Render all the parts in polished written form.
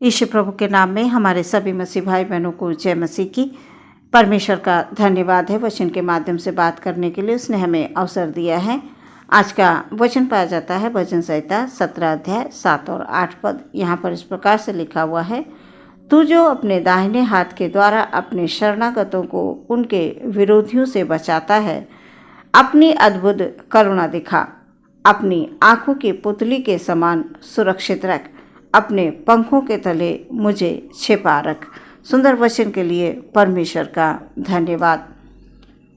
यीशु प्रभु के नाम में हमारे सभी मसीह भाई बहनों को जय मसीह की। परमेश्वर का धन्यवाद है वचन के माध्यम से बात करने के लिए उसने हमें अवसर दिया है। आज का वचन पाया जाता है भजन संहिता 17 अध्याय 7 और 8 पद। यहाँ पर इस प्रकार से लिखा हुआ है, तू जो अपने दाहिने हाथ के द्वारा अपने शरणागतों को उनके विरोधियों से बचाता है, अपनी अद्भुत करुणा दिखा, अपनी आँखों की पुतली के समान सुरक्षित रख, अपने पंखों के तले मुझे छिपा रख। सुंदर वचन के लिए परमेश्वर का धन्यवाद।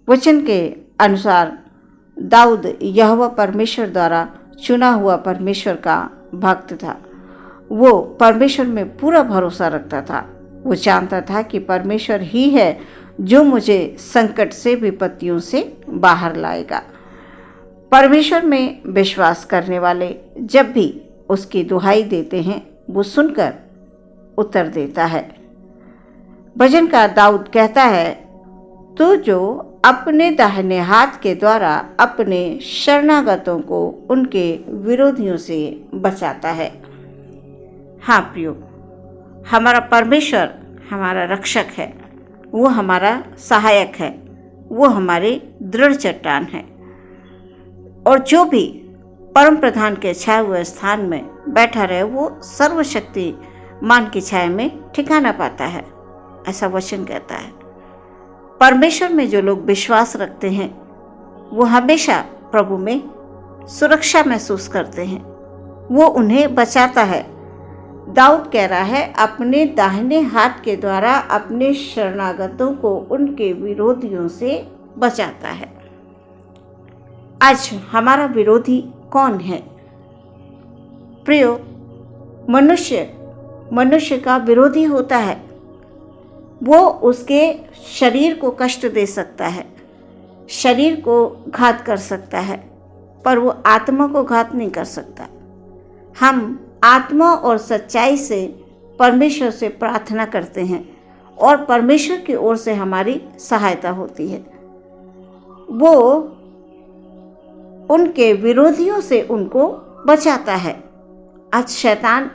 वचन के अनुसार दाऊद यहोवा परमेश्वर द्वारा चुना हुआ परमेश्वर का भक्त था। वो परमेश्वर में पूरा भरोसा रखता था। वो जानता था कि परमेश्वर ही है जो मुझे संकट से, विपत्तियों से बाहर लाएगा। परमेश्वर में विश्वास करने वाले जब भी उसकी दुहाई देते हैं, वो सुनकर उत्तर देता है। भजनकार दाऊद कहता है, तू जो अपने दाहिने हाथ के द्वारा अपने शरणागतों को उनके विरोधियों से बचाता है। हाँ प्रियो, हमारा परमेश्वर हमारा रक्षक है, वो हमारा सहायक है, वो हमारी दृढ़ चट्टान है। और जो भी परम प्रधान के छाए हुए स्थान में बैठा रहे, वो सर्वशक्तिमान की छाया में ठिकाना पाता है, ऐसा वचन कहता है। परमेश्वर में जो लोग विश्वास रखते हैं, वो हमेशा प्रभु में सुरक्षा महसूस करते हैं। वो उन्हें बचाता है। दाऊद कह रहा है, अपने दाहिने हाथ के द्वारा अपने शरणागतों को उनके विरोधियों से बचाता है। आज हमारा विरोधी कौन है? प्रियो, मनुष्य का विरोधी होता है। वो उसके शरीर को कष्ट दे सकता है, शरीर को घात कर सकता है, पर वो आत्मा को घात नहीं कर सकता। हम आत्मा और सच्चाई से परमेश्वर से प्रार्थना करते हैं और परमेश्वर की ओर से हमारी सहायता होती है। वो उनके विरोधियों से उनको बचाता है। आज शैतान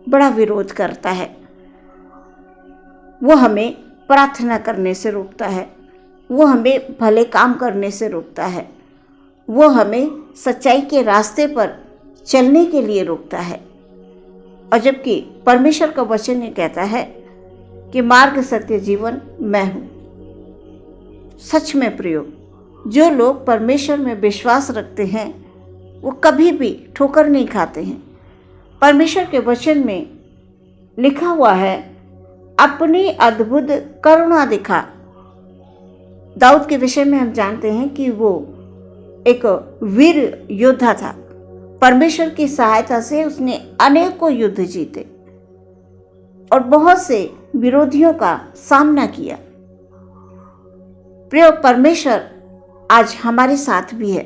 बड़ा विरोध करता है। वो हमें प्रार्थना करने से रोकता है, वो हमें भले काम करने से रोकता है, वो हमें सच्चाई के रास्ते पर चलने के लिए रोकता है। और जबकि परमेश्वर का वचन ये कहता है कि मार्ग, सत्य, जीवन मैं हूँ। सच में प्रियो, जो लोग परमेश्वर में विश्वास रखते हैं, वो कभी भी ठोकर नहीं खाते हैं। परमेश्वर के वचन में लिखा हुआ है, अपनी अद्भुत करुणा दिखा। दाऊद के विषय में हम जानते हैं कि वो एक वीर योद्धा था। परमेश्वर की सहायता से उसने अनेकों युद्ध जीते और बहुत से विरोधियों का सामना किया। प्रिय, परमेश्वर आज हमारे साथ भी है।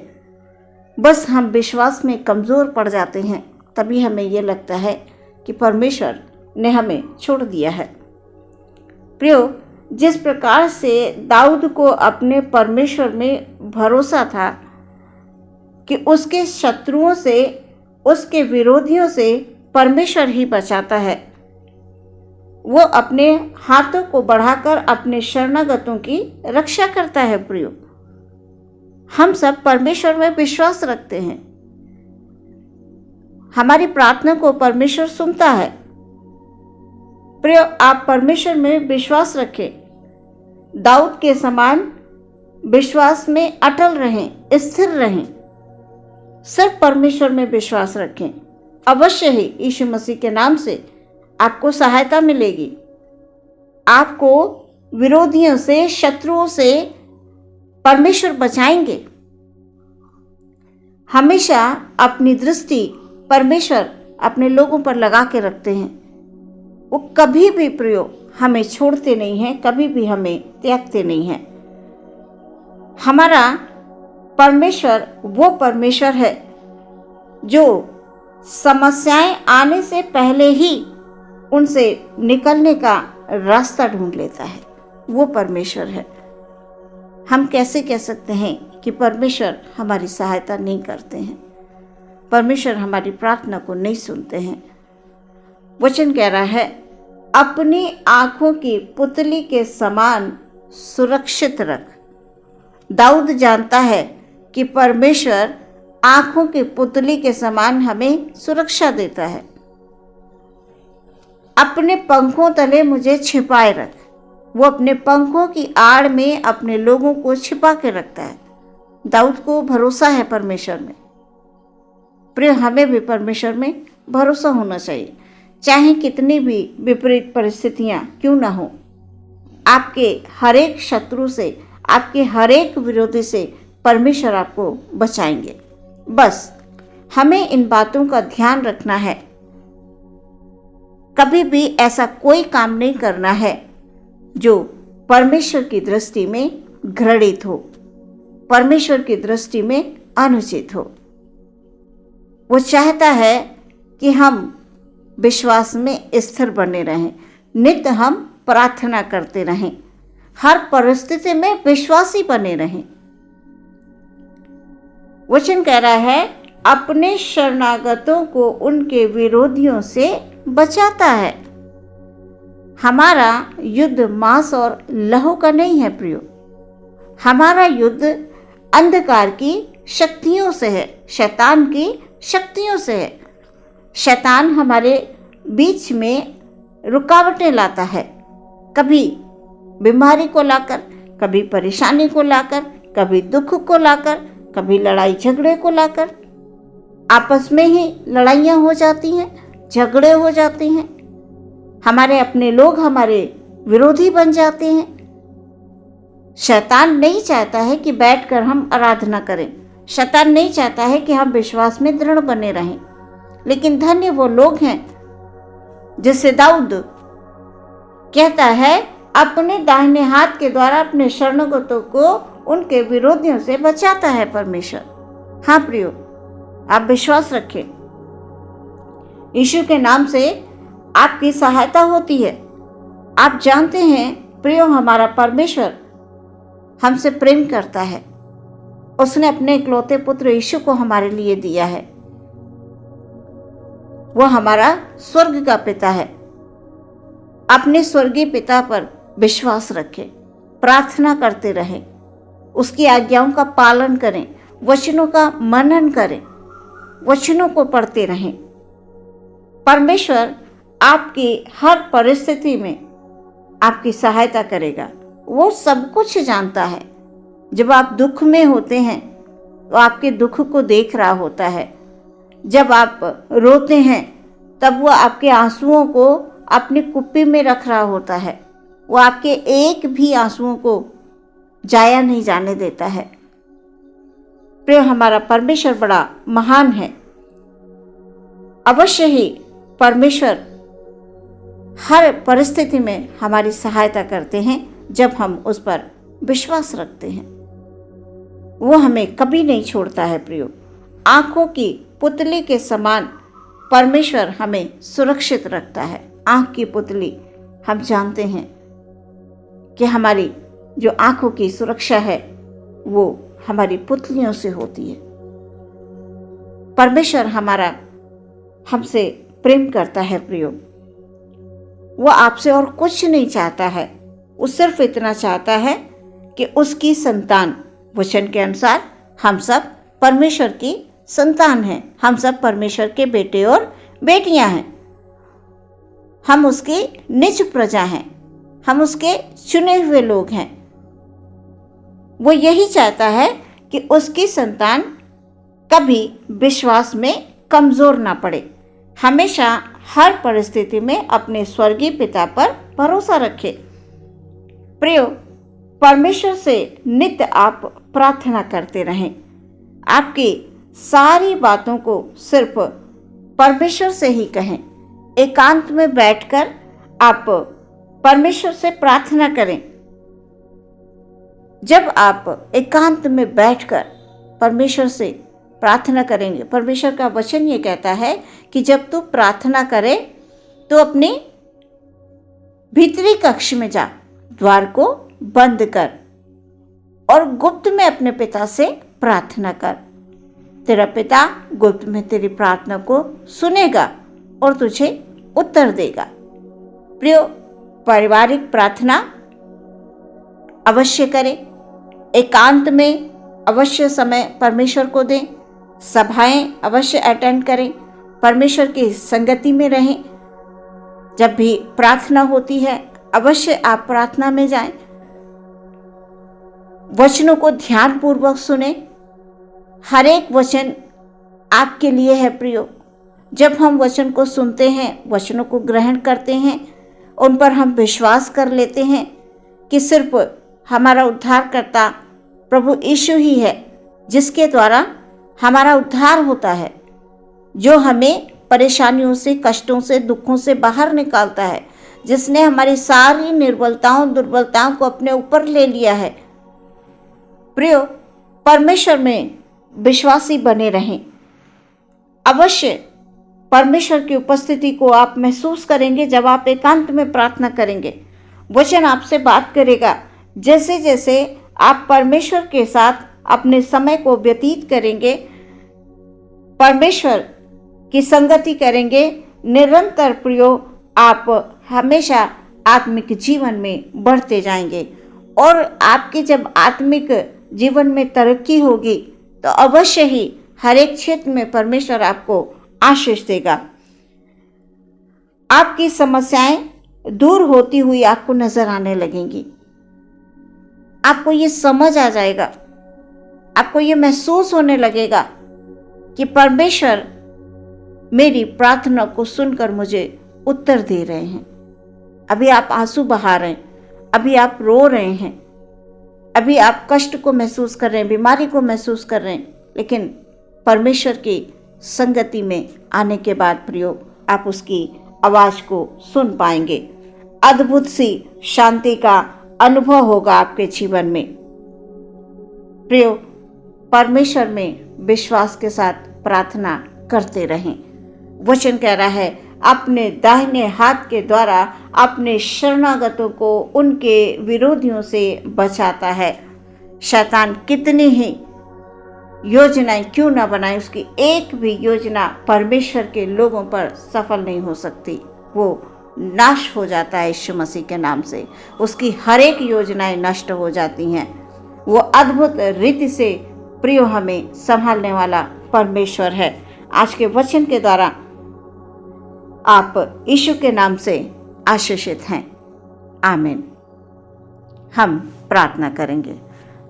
बस हम विश्वास में कमज़ोर पड़ जाते हैं, तभी हमें ये लगता है कि परमेश्वर ने हमें छोड़ दिया है। प्रियो, जिस प्रकार से दाऊद को अपने परमेश्वर में भरोसा था कि उसके शत्रुओं से, उसके विरोधियों से परमेश्वर ही बचाता है, वो अपने हाथों को बढ़ाकर अपने शरणागतों की रक्षा करता है। प्रियो, हम सब परमेश्वर में विश्वास रखते हैं। हमारी प्रार्थना को परमेश्वर सुनता है। प्रिय, आप परमेश्वर में विश्वास रखें। दाऊद के समान विश्वास में अटल रहें, स्थिर रहें। सिर्फ परमेश्वर में विश्वास रखें। अवश्य ही यीशु मसीह के नाम से आपको सहायता मिलेगी। आपको विरोधियों से, शत्रुओं से परमेश्वर बचाएंगे। हमेशा अपनी दृष्टि परमेश्वर अपने लोगों पर लगा के रखते हैं। वो कभी भी प्रियो हमें छोड़ते नहीं हैं, कभी भी हमें त्यागते नहीं हैं। हमारा परमेश्वर वो परमेश्वर है जो समस्याएं आने से पहले ही उनसे निकलने का रास्ता ढूंढ लेता है। वो परमेश्वर है। हम कैसे कह सकते हैं कि परमेश्वर हमारी सहायता नहीं करते हैं, परमेश्वर हमारी प्रार्थना को नहीं सुनते हैं? वचन कह रहा है, अपनी आंखों की पुतली के समान सुरक्षित रख। दाऊद जानता है कि परमेश्वर आंखों की पुतली के समान हमें सुरक्षा देता है। अपने पंखों तले मुझे छिपाए रख। वो अपने पंखों की आड़ में अपने लोगों को छिपा के रखता है। दाऊद को भरोसा है परमेश्वर में। प्रिय, हमें भी परमेश्वर में भरोसा होना चाहिए, चाहे कितनी भी विपरीत परिस्थितियां क्यों ना हो। आपके हर एक शत्रु से, आपके हर एक विरोधी से परमेश्वर आपको बचाएंगे। बस हमें इन बातों का ध्यान रखना है। कभी भी ऐसा कोई काम नहीं करना है जो परमेश्वर की दृष्टि में घृणित हो, परमेश्वर की दृष्टि में अनुचित हो। वो चाहता है कि हम विश्वास में स्थिर बने रहें, नित्य हम प्रार्थना करते रहें, हर परिस्थिति में विश्वासी बने रहें। वचन कह रहा है, अपने शरणागतों को उनके विरोधियों से बचाता है। हमारा युद्ध मांस और लहू का नहीं है प्रियो। हमारा युद्ध अंधकार की शक्तियों से है, शैतान की शक्तियों से है। शैतान हमारे बीच में रुकावटें लाता है, कभी बीमारी को लाकर, कभी परेशानी को लाकर, कभी दुख को लाकर, कभी लड़ाई झगड़े को लाकर। आपस में ही लड़ाइयाँ हो जाती हैं, झगड़े हो जाते हैं। हमारे अपने लोग हमारे विरोधी बन जाते हैं। शैतान नहीं चाहता है कि बैठकर हम आराधना करें। शैतान नहीं चाहता है कि हम विश्वास में दृढ़ बने रहें। लेकिन धन्य वो लोग हैं जिससे दाऊद कहता है, अपने दाहिने हाथ के द्वारा अपने शरणागतों को उनके विरोधियों से बचाता है परमेश्वर। हाँ प्रियो, आप विश्वास रखें। यीशु के नाम से आपकी सहायता होती है। आप जानते हैं प्रियो, हमारा परमेश्वर हमसे प्रेम करता है। उसने अपने इकलौते पुत्र यीशु को हमारे लिए दिया है। वो हमारा स्वर्ग का पिता है। अपने स्वर्गीय पिता पर विश्वास रखें, प्रार्थना करते रहें, उसकी आज्ञाओं का पालन करें, वचनों का मनन करें, वचनों को पढ़ते रहें। परमेश्वर आपकी हर परिस्थिति में आपकी सहायता करेगा। वो सब कुछ जानता है। जब आप दुख में होते हैं तो आपके दुख को देख रहा होता है। जब आप रोते हैं तब वो आपके आंसुओं को अपनी कुप्पी में रख रहा होता है। वो आपके एक भी आंसुओं को जाया नहीं जाने देता है। प्रिय, हमारा परमेश्वर बड़ा महान है। अवश्य ही परमेश्वर हर परिस्थिति में हमारी सहायता करते हैं जब हम उस पर विश्वास रखते हैं। वो हमें कभी नहीं छोड़ता है प्रियो। आंखों की पुतली के समान परमेश्वर हमें सुरक्षित रखता है। आंख की पुतली, हम जानते हैं कि हमारी जो आंखों की सुरक्षा है वो हमारी पुतलियों से होती है। परमेश्वर हमारा हमसे प्रेम करता है प्रियो। वो आपसे और कुछ नहीं चाहता है। वो सिर्फ इतना चाहता है कि उसकी संतान, वचन के अनुसार हम सब परमेश्वर की संतान हैं। हम सब परमेश्वर के बेटे और बेटियां हैं। हम उसकी निज प्रजा हैं। हम उसके चुने हुए लोग हैं। वो यही चाहता है कि उसकी संतान कभी विश्वास में कमज़ोर ना पड़े, हमेशा हर परिस्थिति में अपने स्वर्गीय पिता पर भरोसा रखे। प्रियो, परमेश्वर से नित्य आप प्रार्थना करते रहें। आपकी सारी बातों को सिर्फ परमेश्वर से ही कहें। एकांत में बैठकर आप परमेश्वर से प्रार्थना करें। जब आप एकांत में बैठकर परमेश्वर से प्रार्थना करेंगे, परमेश्वर का वचन ये कहता है कि जब तू प्रार्थना करे तो अपने भीतरी कक्ष में जा, द्वार को बंद कर और गुप्त में अपने पिता से प्रार्थना कर। तेरा पिता गुप्त में तेरी प्रार्थना को सुनेगा और तुझे उत्तर देगा। प्रियो, पारिवारिक प्रार्थना अवश्य करें, एकांत में अवश्य समय परमेश्वर को दें, सभाएं अवश्य अटेंड करें, परमेश्वर की संगति में रहें। जब भी प्रार्थना होती है अवश्य आप प्रार्थना में जाएं, वचनों को ध्यानपूर्वक सुने। हर एक वचन आपके लिए है प्रियो। जब हम वचन को सुनते हैं, वचनों को ग्रहण करते हैं, उन पर हम विश्वास कर लेते हैं कि सिर्फ हमारा उद्धारकर्ता प्रभु यीशु ही है जिसके द्वारा हमारा उद्धार होता है, जो हमें परेशानियों से, कष्टों से, दुखों से बाहर निकालता है, जिसने हमारी सारी निर्बलताओं, दुर्बलताओं को अपने ऊपर ले लिया है। प्रियो, परमेश्वर में विश्वासी बने रहें। अवश्य परमेश्वर की उपस्थिति को आप महसूस करेंगे जब आप एकांत में प्रार्थना करेंगे। वचन आपसे बात करेगा। जैसे जैसे आप परमेश्वर के साथ अपने समय को व्यतीत करेंगे, परमेश्वर की संगति करेंगे निरंतर, प्रियो, आप हमेशा आत्मिक जीवन में बढ़ते जाएंगे। और आपकी जब आत्मिक जीवन में तरक्की होगी तो अवश्य ही हर एक क्षेत्र में परमेश्वर आपको आशीष देगा। आपकी समस्याएं दूर होती हुई आपको नजर आने लगेंगी। आपको ये समझ आ जाएगा, आपको ये महसूस होने लगेगा कि परमेश्वर मेरी प्रार्थना को सुनकर मुझे उत्तर दे रहे हैं। अभी आप आंसू बहा रहे हैं, अभी आप रो रहे हैं, अभी आप कष्ट को महसूस कर रहे हैं, बीमारी को महसूस कर रहे हैं, लेकिन परमेश्वर की संगति में आने के बाद प्रियो, आप उसकी आवाज को सुन पाएंगे। अद्भुत सी शांति का अनुभव होगा आपके जीवन में। प्रियो, परमेश्वर में विश्वास के साथ प्रार्थना करते रहें। वचन कह रहा है, अपने दाहिने हाथ के द्वारा अपने शरणागतों को उनके विरोधियों से बचाता है। शैतान कितनी ही योजनाएं क्यों ना बनाए, उसकी एक भी योजना परमेश्वर के लोगों पर सफल नहीं हो सकती। वो नाश हो जाता है यीशु मसीह के नाम से। उसकी हर एक योजनाएं नष्ट हो जाती हैं। वो अद्भुत रीति से प्रियो हमें संभालने वाला परमेश्वर है। आज के वचन के द्वारा आप यीशु के नाम से आशीषित हैं। आमीन। हम प्रार्थना करेंगे।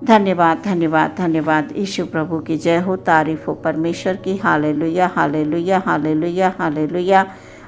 धन्यवाद, धन्यवाद, धन्यवाद। यीशु प्रभु की जय हो, तारीफ हो परमेश्वर की। Hallelujah, hallelujah, hallelujah, hallelujah.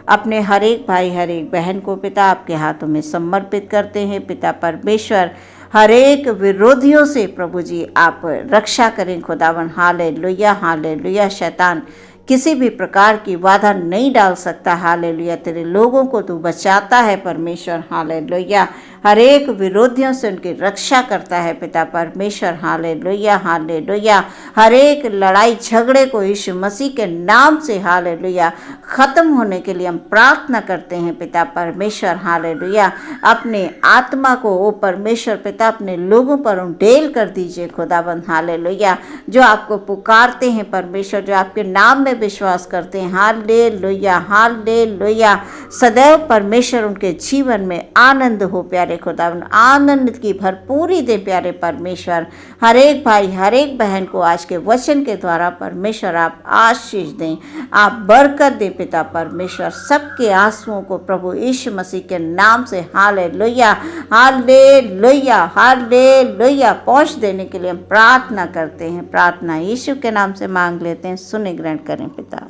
अपने हर एक भाई, हर एक बहन को पिता आपके हाथों में समर्पित करते हैं। पिता परमेश्वर, हर एक विरोधियों से प्रभु जी आप रक्षा करें खुदावन। Hallelujah, hallelujah. शैतान किसी भी प्रकार की बाधा नहीं डाल सकता। हालेलुया। तेरे लोगों को तू बचाता है परमेश्वर। हालेलुया। हर एक विरोधियों से उनकी रक्षा करता है पिता परमेश्वर। Hallelujah, hallelujah. हर एक लड़ाई झगड़े को यीशु मसीह के नाम से हालेलुया खत्म होने के लिए हम प्रार्थना करते हैं पिता परमेश्वर। हालेलुया। अपने आत्मा को ओ परमेश्वर पिता अपने लोगों पर उंडेल कर दीजिए खुदाबंद। हालेलुया। जो आपको पुकारते हैं परमेश्वर, जो आपके नाम में विश्वास करते हैं, हालेलुया, हालेलुया। सदैव परमेश्वर उनके जीवन में आनंद हो प्यारे खुदावन। आनंद की भरपूरी दे प्यारे परमेश्वर। हर एक भाई, हर एक बहन को आज के वचन के द्वारा परमेश्वर आप आशीष दें, आप बरकत दें पिता परमेश्वर। सबके आंसुओं को प्रभु यीशु मसीह के नाम से हालेलुया, हालेलुया, हालेलुया पहुँच देने के लिए हम प्रार्थना करते हैं। प्रार्थना यीशु के नाम से मांग लेते हैं। सुने ग्रहण करें पिता।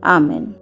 आमीन।